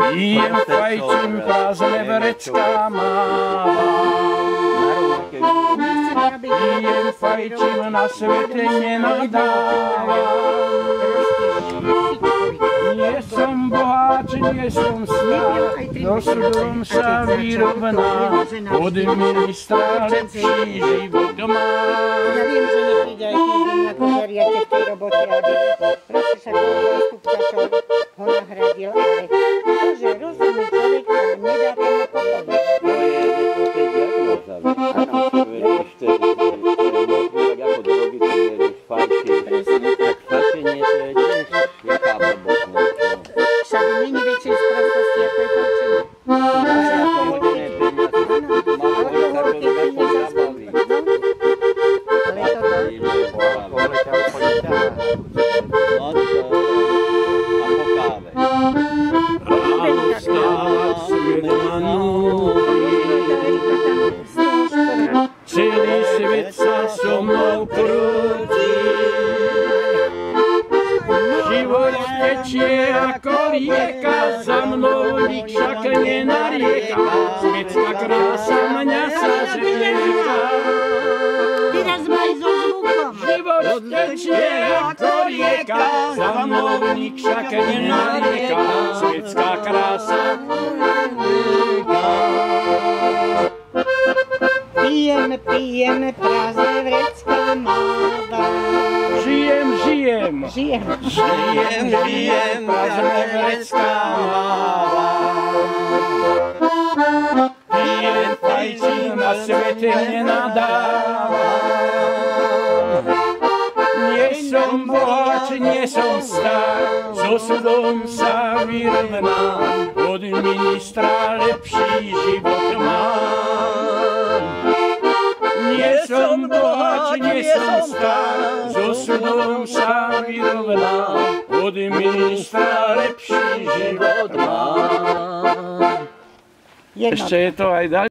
Pijem, fajčím, prázdne vrecká mávam. Pijem, fajčím, na svete nenadávam. Nie som boháč, nie som stát, so súdom sa vyrovná, od ministra lepší život má. Ja viem, že nepríde aj týždeň na to, zariate v tej robote, aby proste sa toho zástupca, čo ho nahradil, ale to, že rozumný človek nedá tomu pochodu. To je také diagnoza, a tam si uvedeš, že tak ako do rogy, keď berieš fajčie, tak fajčenie to je tiež jaká blbosť. Však není väčšej sprostosti, ako je fajčenie. Celý svet sa so mnou krúti, život tečie ako rieka, za mnou nik však nenarieka, svetská krása mňa sa zrieka. Teraz maj so zvukom. Život tečie ako rieka, za mnou nik však nenarieka, svetská krása zrieka. Pijem, prázdne vrecká mávam. Žijem, prázdne vrecká mávam. Pijem, fajčím, na svete nenadávam. Nie som boháč, nie som stár, so súdom sa vyrovnám, od ministra lepší život mám. Nie som boháč, nie som stár, so súdom sa vyrovnám, od ministra lepší život mám. Ešte je to aj ďalej.